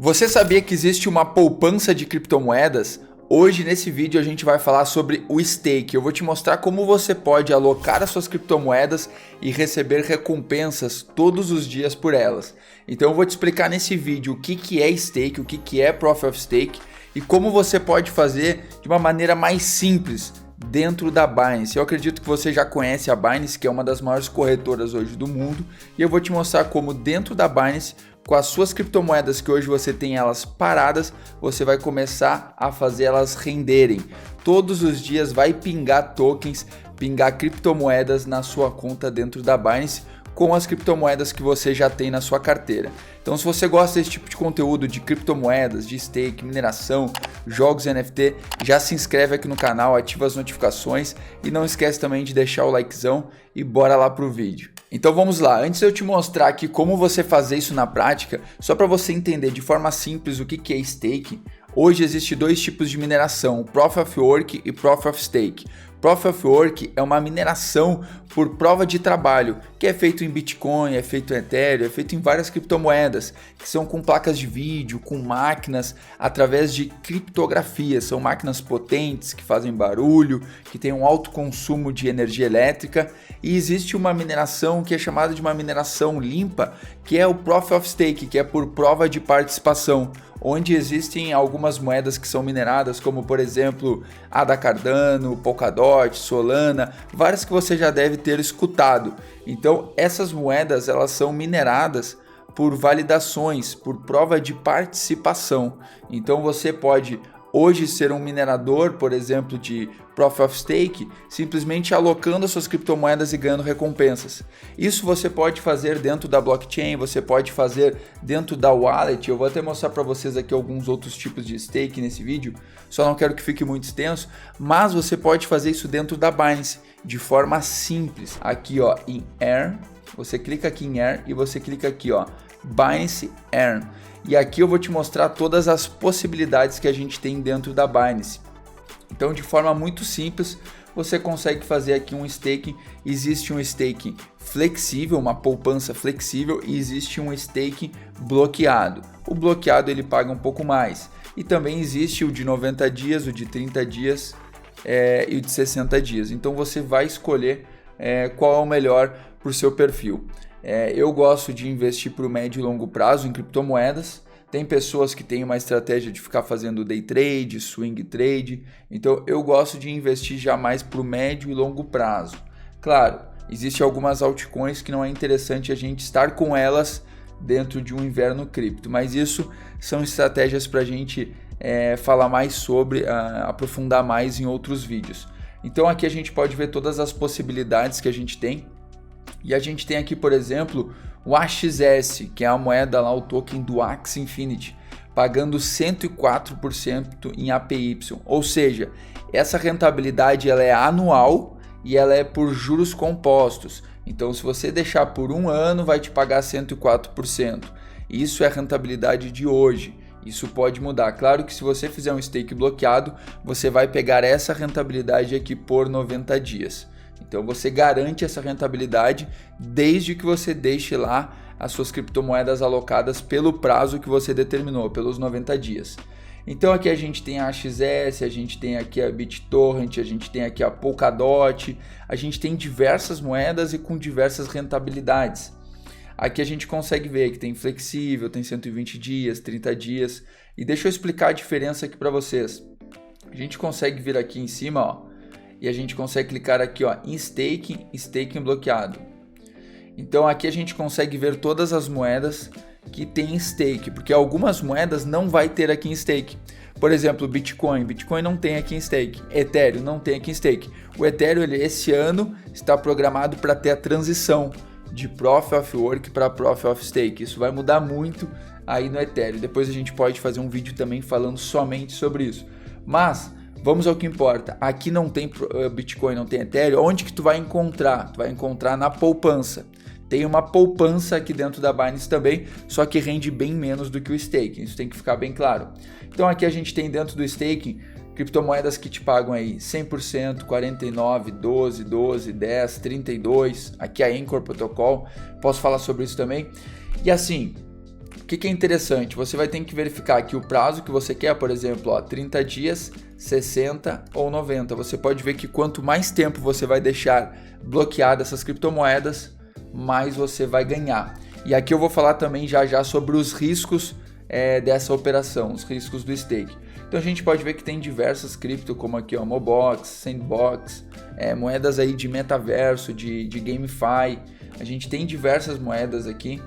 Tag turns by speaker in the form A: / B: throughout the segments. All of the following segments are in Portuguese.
A: Você sabia que existe uma poupança de criptomoedas? Hoje nesse vídeo a gente vai falar sobre o stake. Eu vou te mostrar como você pode alocar as suas criptomoedas e receber recompensas todos os dias por elas. Então eu vou te explicar nesse vídeo o que é stake, o que é Proof of Stake e como você pode fazer de uma maneira mais simples dentro da Binance. Eu acredito que você já conhece a Binance, que é uma das maiores corretoras hoje do mundo, e eu vou te mostrar como dentro da Binance, com as suas criptomoedas que hoje você tem elas paradas, você vai começar a fazer elas renderem. Todos os dias vai pingar tokens, pingar criptomoedas na sua conta dentro da Binance com as criptomoedas que você já tem na sua carteira. Então, se você gosta desse tipo de conteúdo de criptomoedas, de stake, mineração, jogos NFT, já se inscreve aqui no canal, ativa as notificações e não esquece também de deixar o likezão e bora lá pro vídeo. Então vamos lá, antes de eu te mostrar aqui como você fazer isso na prática, só para você entender de forma simples o que é stake, hoje existem dois tipos de mineração, Proof of Work e Proof of Stake. Proof of Work é uma mineração por prova de trabalho, que é feito em Bitcoin, é feito em Ethereum, é feito em várias criptomoedas, que são com placas de vídeo, com máquinas, através de criptografia. São máquinas potentes, que fazem barulho, que têm um alto consumo de energia elétrica. E existe uma mineração que é chamada de uma mineração limpa, que é o Proof of Stake, que é por prova de participação, onde existem algumas moedas que são mineradas, como por exemplo a da Cardano, Polkadot, Solana, várias que você já deve ter escutado. Então essas moedas elas são mineradas por validações, por prova de participação. Então você pode hoje ser um minerador, por exemplo, de Proof of Stake, simplesmente alocando as suas criptomoedas e ganhando recompensas. Isso você pode fazer dentro da blockchain, você pode fazer dentro da wallet. Eu vou até mostrar para vocês aqui alguns outros tipos de stake nesse vídeo, só não quero que fique muito extenso, mas você pode fazer isso dentro da Binance de forma simples. Aqui ó, em Earn, você clica aqui em Earn e você clica aqui ó, Binance Earn. E aqui eu vou te mostrar todas as possibilidades que a gente tem dentro da Binance. Então, de forma muito simples, você consegue fazer aqui um staking. Existe um staking flexível, uma poupança flexível, e existe um staking bloqueado. O bloqueado ele paga um pouco mais. E também existe o de 90 dias, o de 30 dias e o de 60 dias. Então, você vai escolher qual é o melhor para o seu perfil. Eu gosto de investir para o médio e longo prazo em criptomoedas. Tem pessoas que têm uma estratégia de ficar fazendo day trade, swing trade. Então eu gosto de investir já mais para o médio e longo prazo. Claro, existem algumas altcoins que não é interessante a gente estar com elas dentro de um inverno cripto. Mas isso são estratégias para a gente falar mais sobre, aprofundar mais em outros vídeos. Então aqui a gente pode ver todas as possibilidades que a gente tem. E a gente tem aqui, por exemplo, o AXS, que é a moeda lá, o token do Axie Infinity, pagando 104% em APY. Ou seja, essa rentabilidade ela é anual e ela é por juros compostos. Então, se você deixar por um ano, vai te pagar 104%. Isso é a rentabilidade de hoje. Isso pode mudar. Claro que se você fizer um stake bloqueado, você vai pegar essa rentabilidade aqui por 90 dias. Então você garante essa rentabilidade desde que você deixe lá as suas criptomoedas alocadas pelo prazo que você determinou, pelos 90 dias. Então aqui a gente tem a AXS, a gente tem aqui a BitTorrent, a gente tem aqui a Polkadot, a gente tem diversas moedas e com diversas rentabilidades. Aqui a gente consegue ver que tem flexível, tem 120 dias, 30 dias. E deixa eu explicar a diferença aqui para vocês. A gente consegue vir aqui em cima, ó. E a gente consegue clicar aqui ó, em staking bloqueado. Então aqui a gente consegue ver todas as moedas que tem stake, porque algumas moedas não vai ter aqui em stake. Por exemplo, Bitcoin não tem aqui em stake, Ethereum não tem aqui em stake. O Ethereum esse ano está programado para ter a transição de Proof of Work para Proof of Stake. Isso vai mudar muito aí no Ethereum. Depois a gente pode fazer um vídeo também falando somente sobre isso. Mas vamos ao que importa. Aqui não tem Bitcoin, não tem Ethereum. Onde que tu vai encontrar? Tu vai encontrar na poupança. Tem uma poupança aqui dentro da Binance também, só que rende bem menos do que o staking. Isso tem que ficar bem claro. Então aqui a gente tem dentro do staking criptomoedas que te pagam aí 100%, 49, 12, 12, 10, 32. Aqui a Anchor Protocol. Posso falar sobre isso também. E assim, que é interessante? Você vai ter que verificar aqui o prazo que você quer, por exemplo, ó, 30 dias, 60 ou 90. Você pode ver que quanto mais tempo você vai deixar bloqueado essas criptomoedas, mais você vai ganhar. E aqui eu vou falar também já sobre os riscos dessa operação, os riscos do stake. Então a gente pode ver que tem diversas cripto, como aqui ó, Mobox, Sandbox, moedas aí de metaverso, de GameFi. A gente tem diversas moedas aqui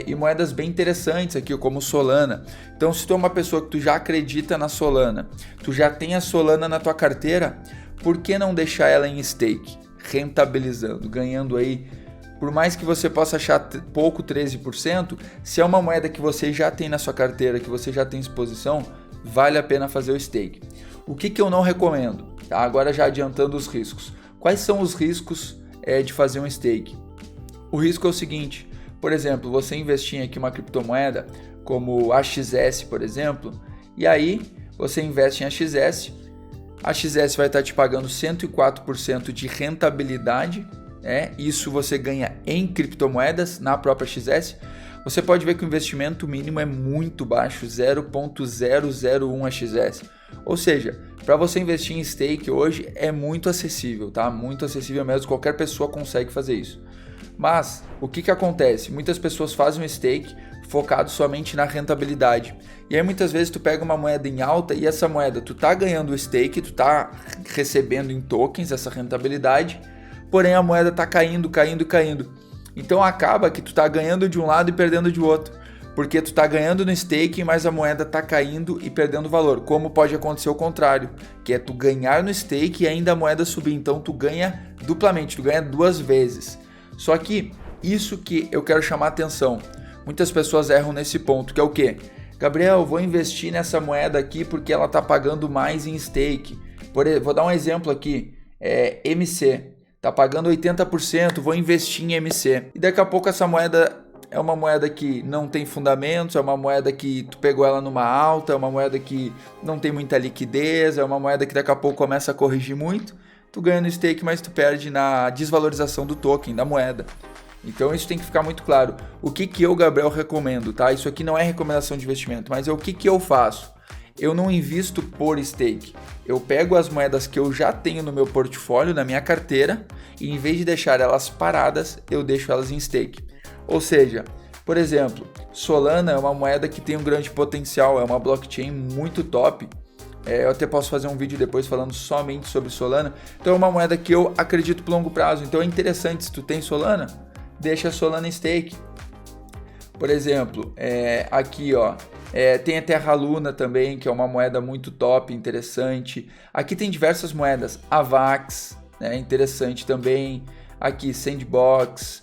A: e moedas bem interessantes aqui, como Solana. Então se tu é uma pessoa que tu já acredita na Solana, tu já tem a Solana na tua carteira, por que não deixar ela em stake, rentabilizando, ganhando aí, por mais que você possa achar pouco 13%, se é uma moeda que você já tem na sua carteira, que você já tem exposição, vale a pena fazer o stake. O que eu não recomendo? Tá? Agora já adiantando os riscos. Quais são os riscos de fazer um stake? O risco é o seguinte, por exemplo, você investir aqui uma criptomoeda como a XS, por exemplo, e aí você investe em AXS, a XS vai estar te pagando 104% de rentabilidade, isso você ganha em criptomoedas na própria XS. Você pode ver que o investimento mínimo é muito baixo, 0,001 AXS. Ou seja, para você investir em stake hoje é muito acessível, tá? Muito acessível mesmo, qualquer pessoa consegue fazer isso. Mas o que acontece? Muitas pessoas fazem um stake focado somente na rentabilidade. E aí muitas vezes tu pega uma moeda em alta e essa moeda tu tá ganhando o stake, tu tá recebendo em tokens essa rentabilidade, porém a moeda tá caindo. Então acaba que tu tá ganhando de um lado e perdendo de outro, porque tu tá ganhando no stake, mas a moeda tá caindo e perdendo valor. Como pode acontecer o contrário, que é tu ganhar no stake e ainda a moeda subir, então tu ganha duplamente, tu ganha duas vezes. Só que isso que eu quero chamar a atenção, muitas pessoas erram nesse ponto, que é o quê? Gabriel, vou investir nessa moeda aqui porque ela tá pagando mais em stake. Vou dar um exemplo aqui, MC. Tá pagando 80%, vou investir em MC. E daqui a pouco essa moeda é uma moeda que não tem fundamentos, é uma moeda que tu pegou ela numa alta, é uma moeda que não tem muita liquidez, é uma moeda que daqui a pouco começa a corrigir muito. Tu ganha no stake, mas tu perde na desvalorização do token, da moeda. Então isso tem que ficar muito claro. O que eu, Gabriel, recomendo, tá? Isso aqui não é recomendação de investimento, mas é o que eu faço. Eu não invisto por stake. Eu pego as moedas que eu já tenho no meu portfólio, na minha carteira, e em vez de deixar elas paradas, eu deixo elas em stake. Ou seja, por exemplo, Solana é uma moeda que tem um grande potencial, é uma blockchain muito top. Eu até posso fazer um vídeo depois falando somente sobre Solana. Então é uma moeda que eu acredito por longo prazo. Então é interessante, se tu tem Solana, deixa a Solana em stake. Por exemplo, aqui ó, tem a Terra Luna também, que é uma moeda muito top, interessante. Aqui tem diversas moedas, Avax, interessante também. Aqui Sandbox,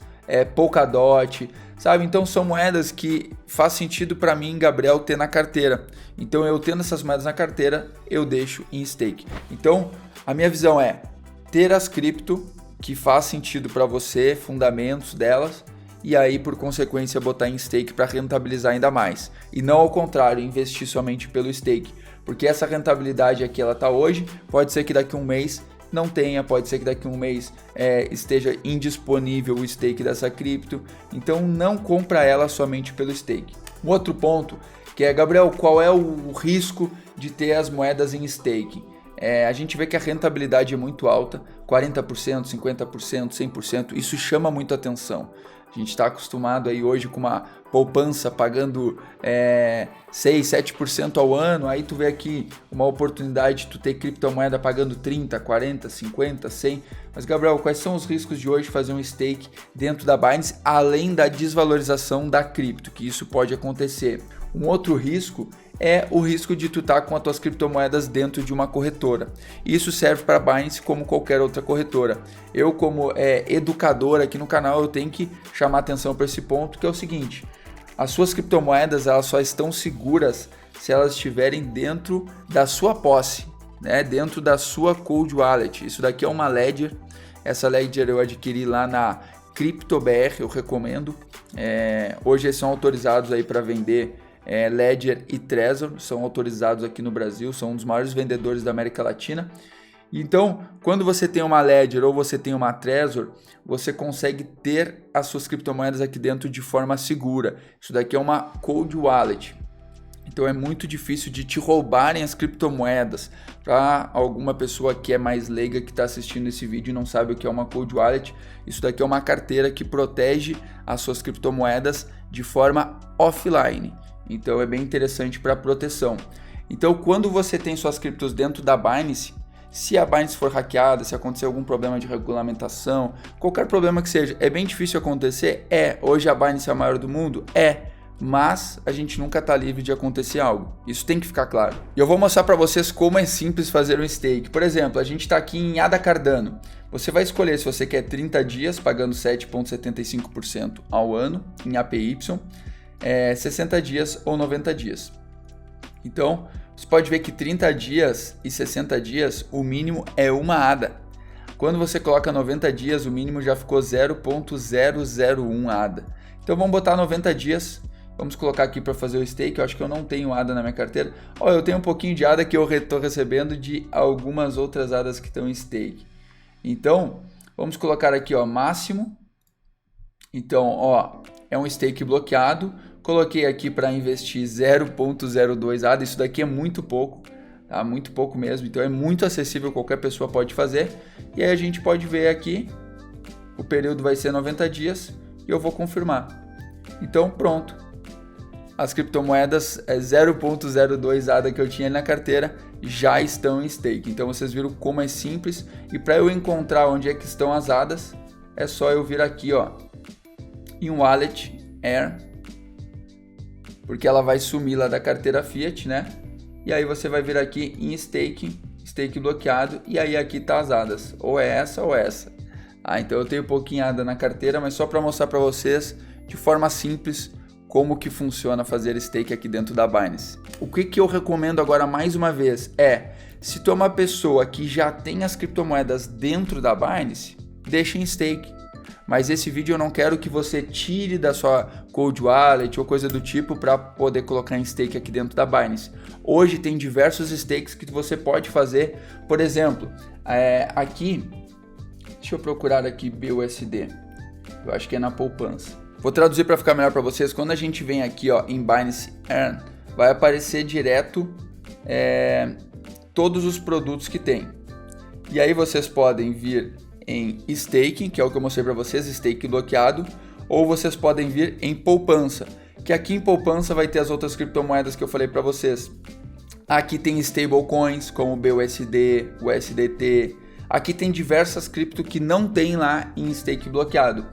A: Polkadot, sabe? Então são moedas que faz sentido para mim, Gabriel, ter na carteira. Então eu tendo essas moedas na carteira, eu deixo em stake. Então a minha visão é ter as cripto que faz sentido para você, fundamentos delas, e aí por consequência botar em stake para rentabilizar ainda mais. E não ao contrário, investir somente pelo stake. Porque essa rentabilidade aqui ela está hoje, pode ser que daqui a um mês não tenha, pode ser que daqui a um mês esteja indisponível o stake dessa cripto, então não compra ela somente pelo stake. Um outro ponto que é, Gabriel, qual é o risco de ter as moedas em stake? A gente vê que a rentabilidade é muito alta, 40%, 50%, 100%, isso chama muito atenção. A gente está acostumado aí hoje com uma poupança pagando 6, 7% ao ano, aí tu vê aqui uma oportunidade de tu ter criptomoeda pagando 30, 40, 50, 100. Mas Gabriel, quais são os riscos de hoje fazer um stake dentro da Binance, além da desvalorização da cripto, que isso pode acontecer? Um outro risco é o risco de tu estar com as tuas criptomoedas dentro de uma corretora. Isso serve para a Binance como qualquer outra corretora. Eu, como educador aqui no canal, eu tenho que chamar atenção para esse ponto, que é o seguinte: as suas criptomoedas elas só estão seguras se elas estiverem dentro da sua posse, dentro da sua cold wallet. Isso daqui é uma Ledger. Essa Ledger eu adquiri lá na CryptoBR, eu recomendo. Hoje eles são autorizados aí para vender Ledger e Trezor, são autorizados aqui no Brasil, são um dos maiores vendedores da América Latina. Então, quando você tem uma Ledger ou você tem uma Trezor, você consegue ter as suas criptomoedas aqui dentro de forma segura. Isso daqui é uma cold wallet. Então é muito difícil de te roubarem as criptomoedas. Para alguma pessoa que é mais leiga que está assistindo esse vídeo e não sabe o que é uma cold wallet, isso daqui é uma carteira que protege as suas criptomoedas de forma offline. Então é bem interessante para proteção. Então quando você tem suas criptos dentro da Binance, se a Binance for hackeada, se acontecer algum problema de regulamentação, qualquer problema que seja, é bem difícil acontecer? Hoje a Binance é a maior do mundo? Mas a gente nunca está livre de acontecer algo. Isso tem que ficar claro. E eu vou mostrar para vocês como é simples fazer um stake. Por exemplo, a gente está aqui em ADA Cardano. Você vai escolher se você quer 30 dias, pagando 7,75% ao ano em APY, 60 dias ou 90 dias. Então, você pode ver que 30 dias e 60 dias, o mínimo é uma ADA. Quando você coloca 90 dias, o mínimo já ficou 0,001 ADA. Então vamos botar 90 dias, vamos colocar aqui para fazer o stake. Eu acho que eu não tenho ADA na minha carteira. Eu tenho um pouquinho de ADA que eu estou recebendo de algumas outras ADAs que estão em stake. Então, vamos colocar aqui, máximo. Então, é um stake bloqueado. Coloquei aqui para investir 0,02 ADA, isso daqui é muito pouco, tá? Muito pouco mesmo, então é muito acessível, qualquer pessoa pode fazer. E aí a gente pode ver aqui, o período vai ser 90 dias e eu vou confirmar. Então pronto, as criptomoedas 0,02 ADA que eu tinha na carteira já estão em stake. Então vocês viram como é simples, e para eu encontrar onde é que estão as ADAs, é só eu vir aqui em Wallet Air, porque ela vai sumir lá da carteira Fiat, né? E aí você vai vir aqui em stake bloqueado, e aí aqui tá as ADAs, ou é essa ou essa. Então eu tenho pouquinho ADA na carteira, mas só para mostrar para vocês de forma simples como que funciona fazer stake aqui dentro da Binance. O que eu recomendo agora mais uma vez se tu é uma pessoa que já tem as criptomoedas dentro da Binance, deixa em stake. Mas esse vídeo eu não quero que você tire da sua cold wallet ou coisa do tipo para poder colocar em stake aqui dentro da Binance. Hoje tem diversos stakes que você pode fazer. Por exemplo, aqui, deixa eu procurar aqui BUSD. Eu acho que é na poupança. Vou traduzir para ficar melhor para vocês. Quando a gente vem aqui em Binance Earn, vai aparecer direto todos os produtos que tem. E aí vocês podem vir em staking, que é o que eu mostrei para vocês, stake bloqueado, ou vocês podem vir em poupança, que aqui em poupança vai ter as outras criptomoedas que eu falei para vocês. Aqui tem stablecoins como BUSD, USDT, aqui tem diversas cripto que não tem lá em stake bloqueado.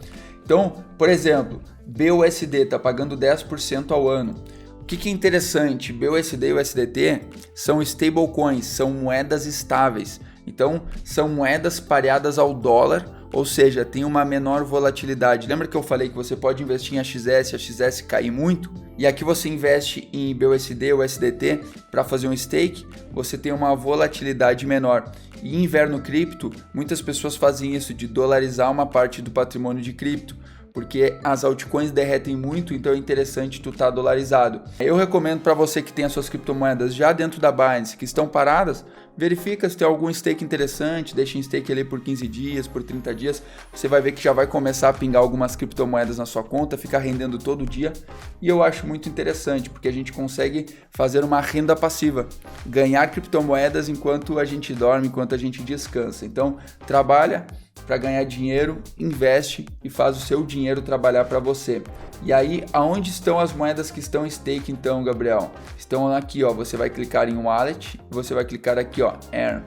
A: Então, por exemplo, BUSD está pagando 10% ao ano. O que é interessante, BUSD e USDT são stablecoins, são moedas estáveis. Então, são moedas pareadas ao dólar, ou seja, tem uma menor volatilidade. Lembra que eu falei que você pode investir em AXS, a XS cair muito? E aqui você investe em BUSD, USDT para fazer um stake, você tem uma volatilidade menor. E em inverno cripto, muitas pessoas fazem isso de dolarizar uma parte do patrimônio de cripto, porque as altcoins derretem muito, então é interessante tu estar dolarizado. Eu recomendo para você que tem as suas criptomoedas já dentro da Binance, que estão paradas, verifica se tem algum stake interessante, deixa em stake ali por 15 dias, por 30 dias, você vai ver que já vai começar a pingar algumas criptomoedas na sua conta, ficar rendendo todo dia, e eu acho muito interessante, porque a gente consegue fazer uma renda passiva, ganhar criptomoedas enquanto a gente dorme, enquanto a gente descansa. Então, trabalha para ganhar dinheiro, investe e faz o seu dinheiro trabalhar para você. E aí, aonde estão as moedas que estão em stake então, Gabriel? Estão aqui, você vai clicar em Wallet, você vai clicar aqui, Earn.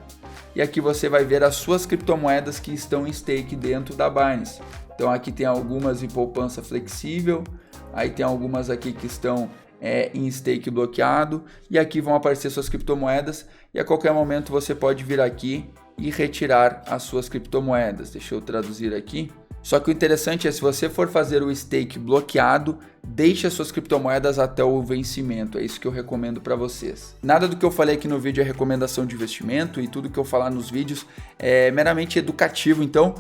A: E aqui você vai ver as suas criptomoedas que estão em stake dentro da Binance. Então aqui tem algumas em poupança flexível, aí tem algumas aqui que estão em stake bloqueado, e aqui vão aparecer suas criptomoedas, e a qualquer momento você pode vir aqui e retirar as suas criptomoedas. Deixa eu traduzir aqui. Só que o interessante é, se você for fazer o stake bloqueado, deixe as suas criptomoedas até o vencimento. É isso que eu recomendo para vocês. Nada do que eu falei aqui no vídeo é recomendação de investimento, e tudo que eu falar nos vídeos é meramente educativo. Então,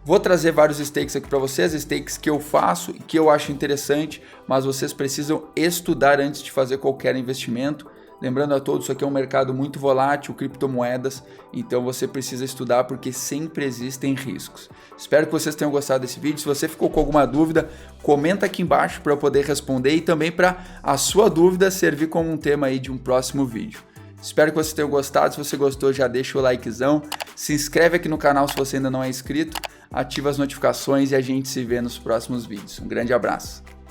A: vou trazer vários stakes aqui para vocês, stakes que eu faço e que eu acho interessante, mas vocês precisam estudar antes de fazer qualquer investimento. Lembrando a todos, isso aqui é um mercado muito volátil, criptomoedas, então você precisa estudar porque sempre existem riscos. Espero que vocês tenham gostado desse vídeo. Se você ficou com alguma dúvida, comenta aqui embaixo para eu poder responder e também para a sua dúvida servir como um tema aí de um próximo vídeo. Espero que vocês tenham gostado. Se você gostou, já deixa o likezão, se inscreve aqui no canal se você ainda não é inscrito, ativa as notificações e a gente se vê nos próximos vídeos. Um grande abraço!